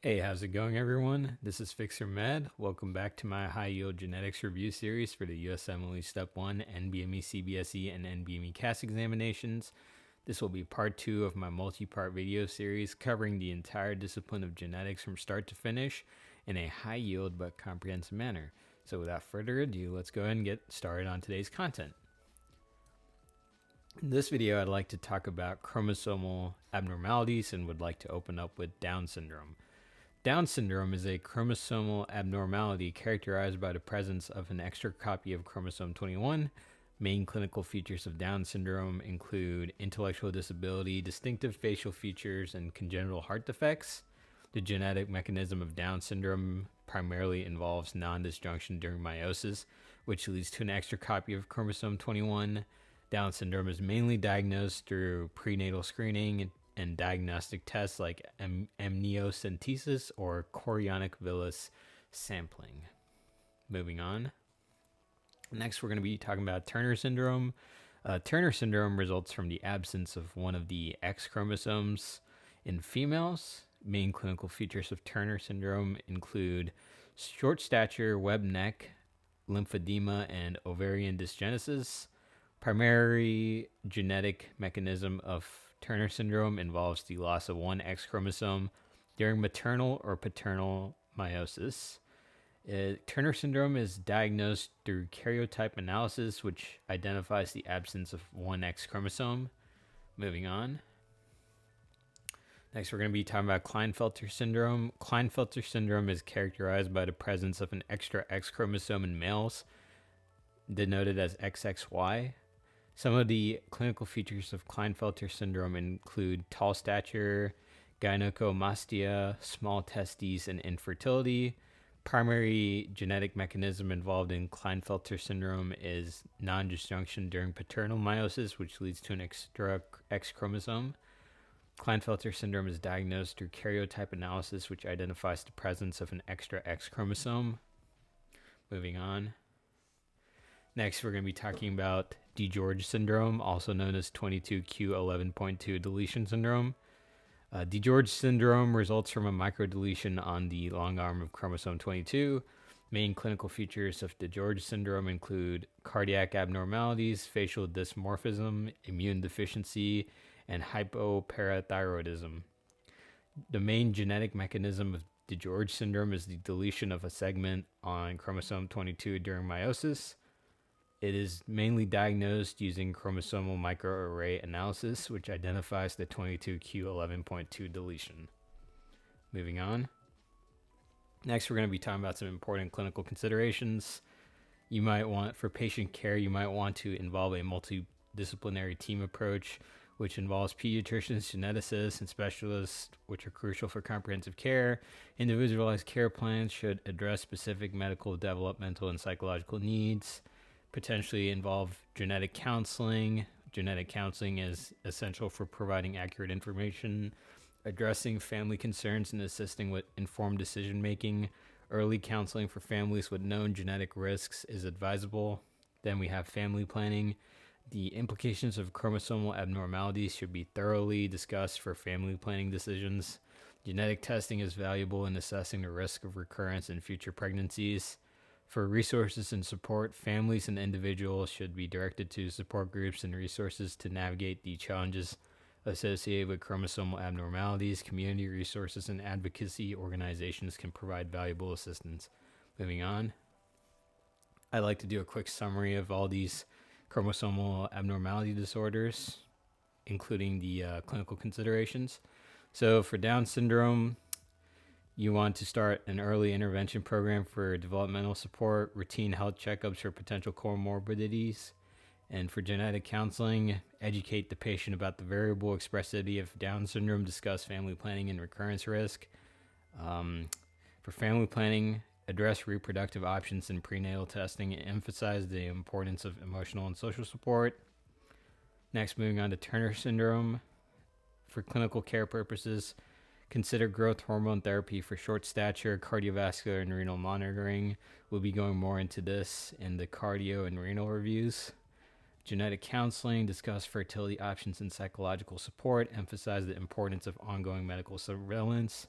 Hey, how's it going, everyone? This is FixerMed. Welcome back to my high-yield genetics review series for the USMLE Step 1, NBME CBSE, and NBME CAS examinations. This will be part 2 of my multi-part video series covering the entire discipline of genetics from start to finish in a high-yield but comprehensive manner. So without further ado, let's go ahead and get started on today's content. In this video, I'd like to talk about chromosomal abnormalities and would like to open up with Down syndrome. Down syndrome is a chromosomal abnormality characterized by the presence of an extra copy of chromosome 21. Main clinical features of Down syndrome include intellectual disability, distinctive facial features, and congenital heart defects. The genetic mechanism of Down syndrome primarily involves non-disjunction during meiosis, which leads to an extra copy of chromosome 21. Down syndrome is mainly diagnosed through prenatal screening and diagnostic tests like amniocentesis or chorionic villus sampling. Moving on. Next, we're going to be talking about Turner syndrome. Turner syndrome results from the absence of one of the X chromosomes in females. Main clinical features of Turner syndrome include short stature, webbed neck, lymphedema, and ovarian dysgenesis. Primary genetic mechanism of Turner syndrome involves the loss of one X chromosome during maternal or paternal meiosis. Turner syndrome is diagnosed through karyotype analysis, which identifies the absence of one X chromosome. Moving on. Next, we're going to be talking about Klinefelter syndrome. Klinefelter syndrome is characterized by the presence of an extra X chromosome in males, denoted as XXY. Some of the clinical features of Klinefelter syndrome include tall stature, gynecomastia, small testes, and infertility. Primary genetic mechanism involved in Klinefelter syndrome is non-disjunction during paternal meiosis, which leads to an extra X chromosome. Klinefelter syndrome is diagnosed through karyotype analysis, which identifies the presence of an extra X chromosome. Moving on. Next, we're going to be talking about DiGeorge syndrome, also known as 22q11.2 deletion syndrome. DiGeorge syndrome results from a microdeletion on the long arm of chromosome 22. Main clinical features of DiGeorge syndrome include cardiac abnormalities, facial dysmorphism, immune deficiency, and hypoparathyroidism. The main genetic mechanism of DiGeorge syndrome is the deletion of a segment on chromosome 22 during meiosis. It is mainly diagnosed using chromosomal microarray analysis, which identifies the 22q11.2 deletion. Moving on. Next, we're going to be talking about some important clinical considerations. For patient care, you might want to involve a multidisciplinary team approach, which involves pediatricians, geneticists, and specialists, which are crucial for comprehensive care. Individualized care plans should address specific medical, developmental, and psychological needs. Potentially involve genetic counseling. Genetic counseling is essential for providing accurate information, addressing family concerns, and assisting with informed decision making. Early counseling for families with known genetic risks is advisable. Then we have family planning. The implications of chromosomal abnormalities should be thoroughly discussed for family planning decisions. Genetic testing is valuable in assessing the risk of recurrence in future pregnancies. For resources and support, families and individuals should be directed to support groups and resources to navigate the challenges associated with chromosomal abnormalities. Community resources and advocacy organizations can provide valuable assistance. Moving on. I'd like to do a quick summary of all these chromosomal abnormality disorders, including the clinical considerations. So for Down syndrome, you want to start an early intervention program for developmental support, routine health checkups for potential comorbidities, and for genetic counseling, educate the patient about the variable expressivity of Down syndrome, discuss family planning and recurrence risk. For family planning, address reproductive options in prenatal testing and emphasize the importance of emotional and social support. Next, moving on to Turner syndrome. For clinical care purposes, consider growth hormone therapy for short stature, cardiovascular, and renal monitoring. We'll be going more into this in the cardio and renal reviews. Genetic counseling, discuss fertility options and psychological support, emphasize the importance of ongoing medical surveillance.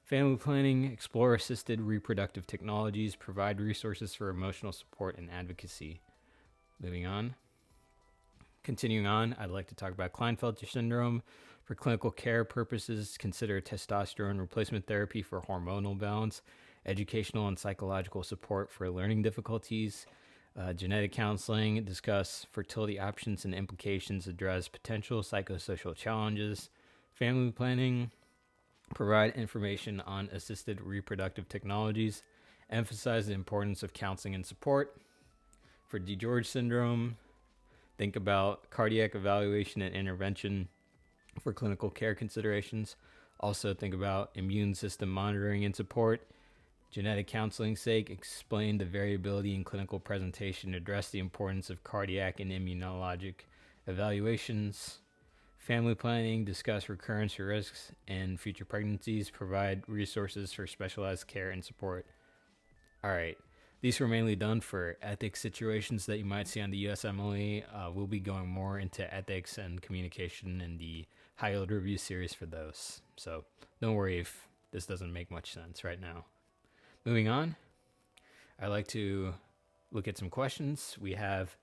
Family planning, explore assisted reproductive technologies, provide resources for emotional support and advocacy. Moving on. Continuing on, I'd like to talk about Klinefelter Syndrome. For clinical care purposes, consider testosterone replacement therapy for hormonal balance, educational and psychological support for learning difficulties, genetic counseling, discuss fertility options and implications, address potential psychosocial challenges, family planning, provide information on assisted reproductive technologies, emphasize the importance of counseling and support. For DiGeorge Syndrome, think about cardiac evaluation and intervention for clinical care considerations. Also think about immune system monitoring and support. Genetic counseling sake, explain the variability in clinical presentation, address the importance of cardiac and immunologic evaluations. Family planning, discuss recurrence risks and future pregnancies, provide resources for specialized care and support. All right, these were mainly done for ethics situations that you might see on the USMLE. We'll be going more into ethics and communication in the high yield review series for those. So don't worry if this doesn't make much sense right now. Moving on, I'd like to look at some questions. We have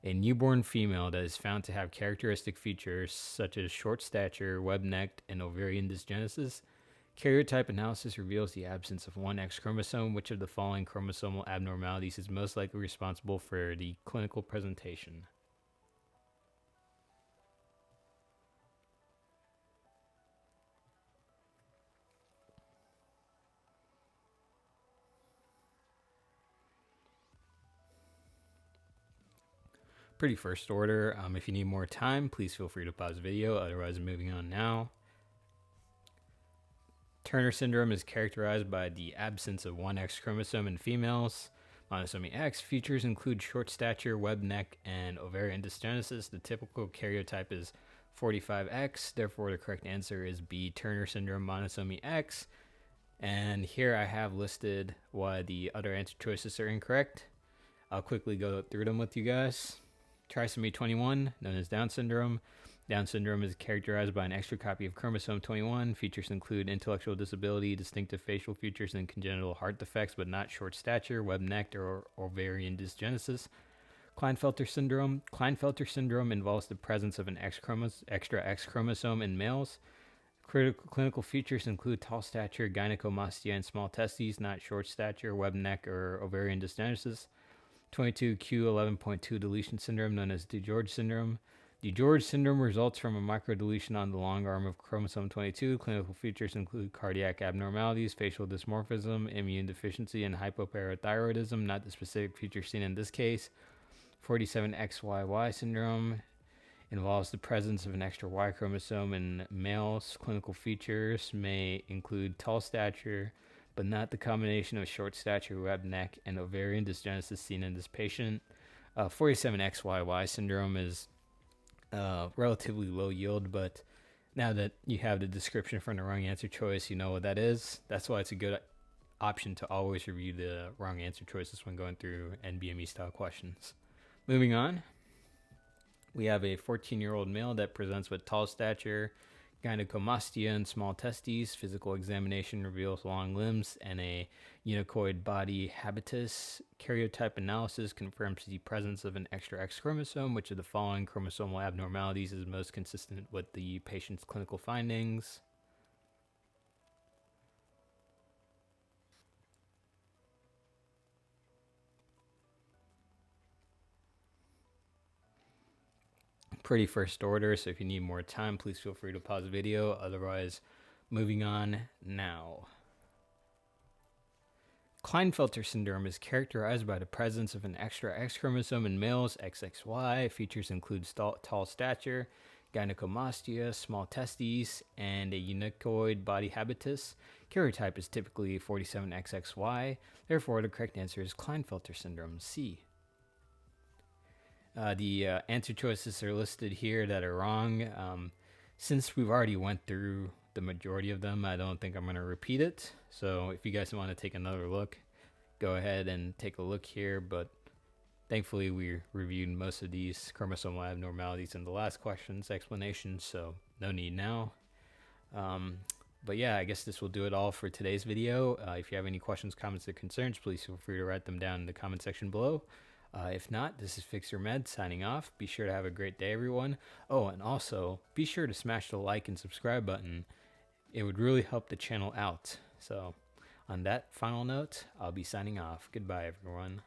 a newborn female that is found to have characteristic features such as short stature, web-necked, and ovarian dysgenesis. Karyotype analysis reveals the absence of one X chromosome. Which of the following chromosomal abnormalities is most likely responsible for the clinical presentation? Pretty first order. If you need more time, please feel free to pause the video. Otherwise, moving on now. Turner syndrome is characterized by the absence of one X chromosome in females. Monosomy X features include short stature, web neck, and ovarian dysgenesis. The typical karyotype is 45X. Therefore, the correct answer is B, Turner syndrome, monosomy X. And here I have listed why the other answer choices are incorrect. I'll quickly go through them with you guys. Trisomy 21, known as Down syndrome. Down syndrome is characterized by an extra copy of chromosome 21. Features include intellectual disability, distinctive facial features, and congenital heart defects, but not short stature, web-necked, or ovarian dysgenesis. Klinefelter syndrome. Klinefelter syndrome involves the presence of an extra X chromosome in males. Critical clinical features include tall stature, gynecomastia, and small testes, not short stature, web-neck, or ovarian dysgenesis. 22q11.2 deletion syndrome, known as DiGeorge syndrome. DiGeorge syndrome results from a microdeletion on the long arm of chromosome 22. Clinical features include cardiac abnormalities, facial dysmorphism, immune deficiency, and hypoparathyroidism, not the specific features seen in this case. 47XYY syndrome involves the presence of an extra Y chromosome in males. Clinical features may include tall stature, but not the combination of short stature, web neck, and ovarian dysgenesis seen in this patient. 47XYY syndrome is relatively low yield, but now that you have the description for the wrong answer choice, you know what that is. That's why it's a good option to always review the wrong answer choices when going through NBME style questions. Moving on, we have a 14-year-old male that presents with tall stature, gynecomastia, and small testes. Physical examination reveals long limbs and a unicoid body habitus. Karyotype analysis confirms the presence of an extra X chromosome. Which of the following chromosomal abnormalities is most consistent with the patient's clinical findings? Pretty first order, so if you need more time, please feel free to pause the video. Otherwise, moving on now. Klinefelter syndrome is characterized by the presence of an extra X chromosome in males, XXY. Features include tall stature, gynecomastia, small testes, and a unicoid body habitus. Karyotype is typically 47XXY. Therefore, the correct answer is Klinefelter syndrome, C. The answer choices are listed here that are wrong. Since we've already went through the majority of them, I don't think I'm going to repeat it. So if you guys want to take another look, go ahead and take a look here. But thankfully, we reviewed most of these chromosomal abnormalities in the last question's explanation, so no need now. But yeah, I guess this will do it all for today's video. If you have any questions, comments, or concerns, please feel free to write them down in the comment section below. If not, this is FixerMed signing off. Be sure to have a great day, everyone. Oh, and also, be sure to smash the like and subscribe button. It would really help the channel out. So, on that final note, I'll be signing off. Goodbye, everyone.